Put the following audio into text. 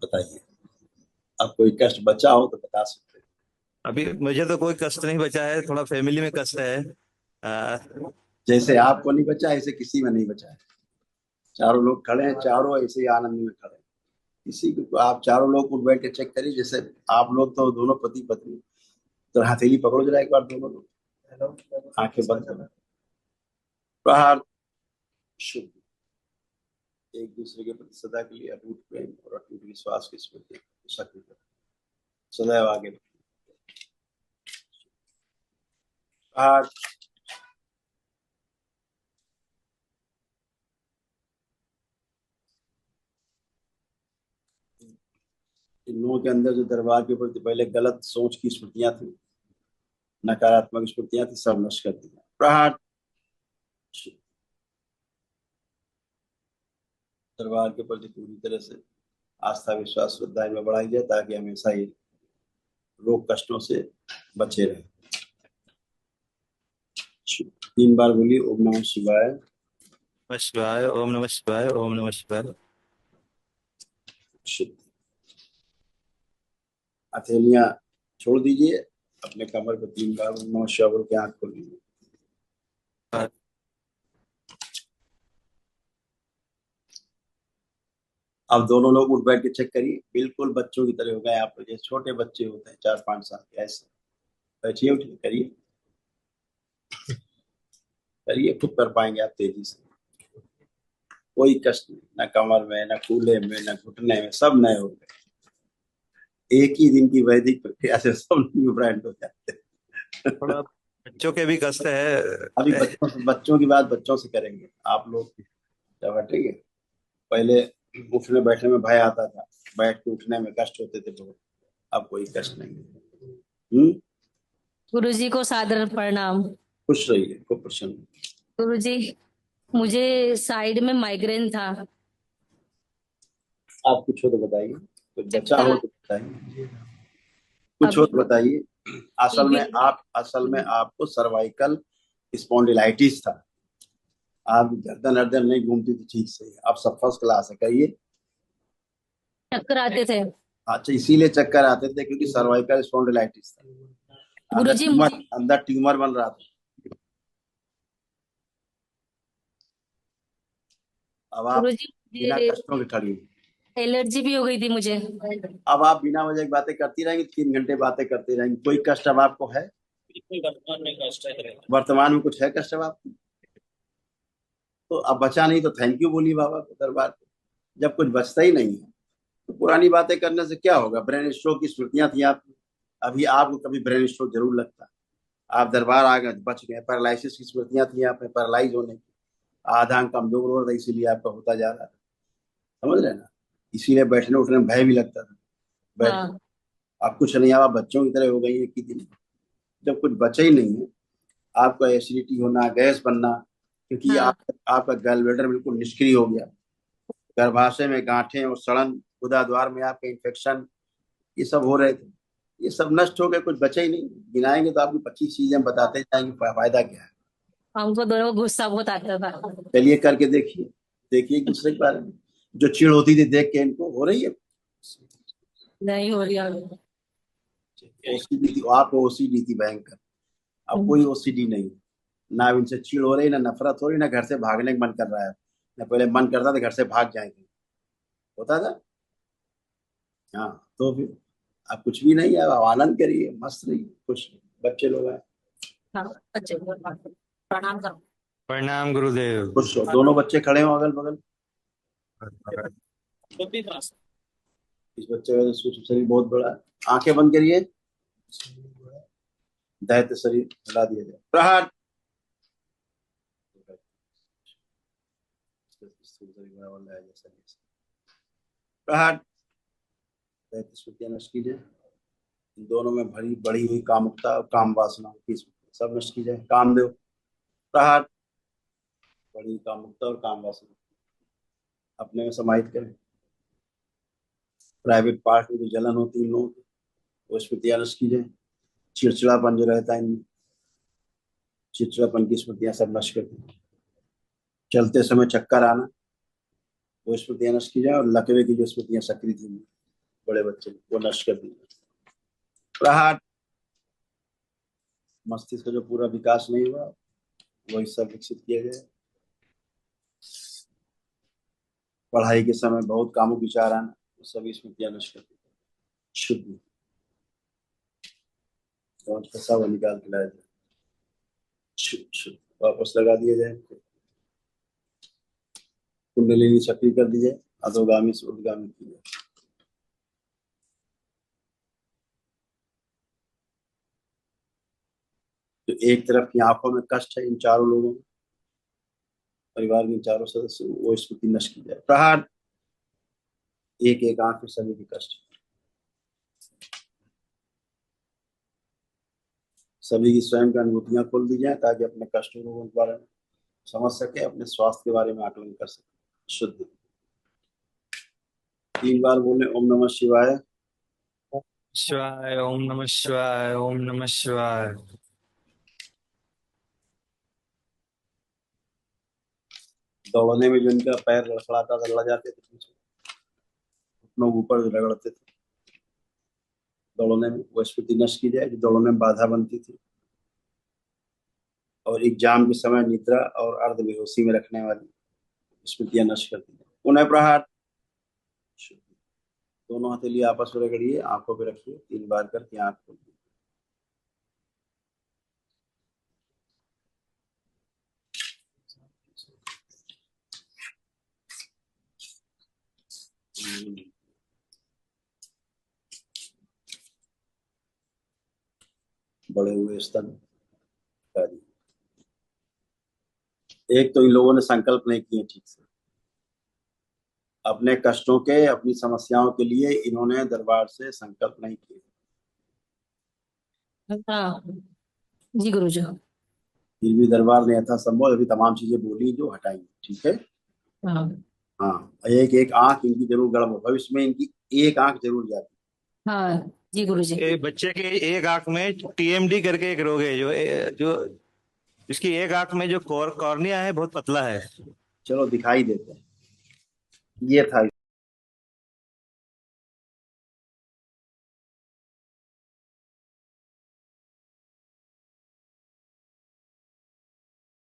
बताइए, अब कोई कष्ट बचा हो तो बता सकते हैं। अभी मुझे तो कोई कष्ट नहीं बचा है, थोड़ा फैमिली में कष्ट है। आ, जैसे आपको नहीं बचा ऐसे किसी में नहीं बचा है। चारों लोग खड़े हैं, चारों ऐसे ही आनंद में खड़े हैं। किसी को आप चारों लोग को बैठ के चेक करिए। जैसे आप लोग तो दोनों पति पत्नी, तो हथेली पकड़ो जरा एक बार दोनों लोग, आंखें बंद करो। प्रहार। शुभ। एक दूसरे के प्रति सदा के लिए अटूट प्रेम और अटूट विश्वास की स्मृति शक्ति करें। सदैव आगे बढ़ें। प्रहार। इन लोगों के अंदर जो दरबार के प्रति पहले गलत सोच की स्मृतियां थी, नकारात्मक स्मृतियां थी, सब नष्ट कर दी। प्रहार। दरबार के प्रति पूरी तरह से आस्था विश्वास श्रद्धा में बढ़ाई जाए, ताकि हमेशा ही रोग कष्टों से बचे रहे। 3 बार बोलिए ओम नमः शिवाय। नमः शिवाय, ओम नमः शिवाय, ओम नमः शिवाय। हथेलियां छोड़ दीजिए, अपने कमर पर 3 बार ओम नमः शिवाय बोल के आंख खोल लीजिए। अब दोनों लोग उठ बैठ के चेक करिए, बिल्कुल बच्चों की तरह हो गए आप। जैसे छोटे बच्चे होते हैं 4-5 साल के, ऐसे बैठिए उठिए करिए। करिए, खुद कर पाएंगे आप तेजी से। कोई कष्ट नहीं, ना कमर में, ना कूल्हे में, ना घुटने में, सब नए हो गए। एक ही दिन की वैदिक प्रक्रिया से सब न्यू ब्रांड हो जाते हैं। थोड़ा बच्चों के भी कष्ट अभी है। बच्चों की बात बच्चों से करेंगे। आप लोग जब हटेंगे, पहले उठने बैठने में भय आता था, बैठ के उठने में कष्ट होते थे बहुत। अब कोई कष्ट नहीं है। गुरुजी को सादर प्रणाम। खुश रहिए, खूब प्रसन्न। गुरुजी, मुझे साइड में माइग्रेन था। आप कुछ हो तो बताइए, कुछ बचा चक्कर हो आ- तो बताइए। कुछ हो अभी तो बताइए। बीपी। असल में आपको सर्वाइकल स्पॉन्डिलाइटिस था। आप गर्दन अर्दन नहीं घूमती थी ठीक से। अब सब फर्स्ट क्लास है, कहिए। चक्कर आते थे। अच्छा, इसीलिए चक्कर आते थे क्योंकि सर्वाइकल स्पॉन्डिलाइटिस था। अंदर गुरुजी ट्यूमर, मुझे अंदर ट्यूमर बन रहा था। अब आप गुरुजी बिना मुझे कष्टों के खड़ी हुई। एलर्जी भी हो गई थी मुझे। अब आप बिना वजह की बातें करती रहेंगी, 3 घंटे बातें करती रहेंगी। कोई कष्ट अब आपको है? वर्तमान में कष्ट है। वर्तमान में कुछ है कष्ट अब आपको? तो अब बचा नहीं तो थैंक यू बोलिए बाबा को, दरबार को। जब कुछ बचता ही नहीं है तो पुरानी बातें करने से क्या होगा? ब्रेन स्ट्रोक की स्मृतियां थी आपकी, अभी आपको कभी ब्रेन स्ट्रोक जरूर लगता। आप दरबार आ गए, बच गए। पैरालिसिस की स्मृतियां थी आप में, पैरालाइज होने की। आधा अंग कमजोर हो रहा था, इसीलिए आपका होता जा रहा था। समझ रहे हैं ना? इसीलिए बैठने उठने में भय भी लगता था। बैठ हाँ अब कुछ नहीं, आप बच्चों की तरह हो गई एक ही दिन। जब कुछ बचा ही नहीं है, आपका एसिडिटी होना, गैस बनना, क्योंकि हाँ आपका गैलब्लैडर बिल्कुल निष्क्रिय हो गया। गर्भाशय में गांठें और सड़न, गुदा द्वार में आपके इन्फेक्शन, ये सब हो रहे थे। ये सब नष्ट हो गए, कुछ बचा ही नहीं। गिनाएंगे तो आपकी 25 चीजें हम बताते जाएंगे, फायदा क्या है? हमको दोनों को गुस्सा बहुत आता था। चलिए करके देखिए। देखिए एक दूसरे के बारे में। जो चिढ़ होती थी देख के इनको, हो रही है? नहीं हो रही अभी। ओसीडी थी आपको, ओसीडी थी भयंकर। अब कोई ओसीडी नहीं। ना अब इनसे चिढ़ हो रही, ना नफरत हो रही, ना घर से भागने का मन कर रहा है। ना पहले मन करता था घर से भाग जाएंगे, होता था। हाँ, तो फिर अब कुछ भी नहीं है। अब आनंद करिए, मस्त रहिए, खुश बच्चे लोग हैं। हाँ अच्छे प्रणाम करो। प्रणाम गुरुदेव। खुश हो, दोनों बच्चे खड़े हो अगल बगल। इस बच्चे का तो सूक्ष्म शरीर बहुत बड़ा है। आंखें बंद करिए, दैत्य शरीर हिला दिया जाए। प्रहार। प्रहार। दैत्य स्मृतियां नष्ट कीजिए। इन दोनों में भरी बढ़ी हुई कामुकता और काम वासना की स्मृति सब नष्ट की जाए। कामदेव। प्रहार। बढ़ी कामुकता और काम वासना अपने में समाहित करें। प्राइवेट पार्ट में जो जलन होती है इन लोगों की, वो स्मृतियां नष्ट की जाए। चिड़चिड़ापन जो रहता है इनमें, चिड़चिड़ापन की स्मृतियां सब नष्ट कर दी। चलते समय चक्कर आना, वो स्मृतियां नष्ट की जाए। और लकवे की जो स्मृतियां सक्रिय थी, बड़े बच्चे वो नष्ट कर दिए। प्रहार, मस्तिष्क का जो पूरा विकास नहीं हुआ वो हिस्सा विकसित किया गया। पढ़ाई के समय बहुत कामुक विचार आना, वो सभी स्मृतियां नष्ट कर दी। शुद्ध फंसा हुआ निकाल के लाया जाए, शुद्ध शुद्ध वापस लगा दिया जाए। कुंडलिनी सक्रिय कर दी जाए, अधोगामी से ऊर्ध्वगामी की जाए। तो एक तरफ की आंखों में कष्ट है इन चारों लोगों में, परिवार के चारों सदस्य, वो स्मृति नष्ट की जाए। प्रहार, एक एक आंख में सभी की कष्ट, सभी की स्वयं की अनुभूतियां खोल दी जाए ताकि अपने कष्टों को के बारे में समझ सके, अपने स्वास्थ्य के बारे में आकलन कर सके। शुद्ध 3 बार बोले ओम नमः शिवाय। शिवाय ओम नमः शिवाय ओम नमः शिवाय। दौड़ने में जो इनका पैर लड़खड़ाता था, लड़ जाते थे पीछे, घुटनों के ऊपर रगड़ते थे दौड़ने में, वो स्मृति नष्ट की जाए जो दौड़ने में बाधा बनती थी। और एग्जाम के समय निद्रा और अर्ध बेहोशी में रखने वाली स्मृतियां नष्ट कर दी जाए। पुनः प्रहार, दोनों हथेली आपस में रगड़िए, आंखों पे रखिए, 3 बार करके आंख खोलिए। बड़े हुए स्तन। एक तो इन लोगों ने संकल्प नहीं किए ठीक से, अपने कष्टों के, अपनी समस्याओं के लिए इन्होंने दरबार से संकल्प नहीं किए। हाँ जी गुरुजी। फिर भी दरबार ने यथासंभव अभी तमाम चीजें बोली जो हटाई, ठीक है। हाँ हाँ, एक एक आंख इनकी जरूर गर्म हो, भविष्य में इनकी एक आंख जरूर जाती। हाँ जी गुरुजी। बच्चे के एक आंख में टीएमडी करके एक रोग है, जो इसकी एक आंख में जो कॉर्निया है बहुत पतला है। चलो दिखाई देते हैं, ये था।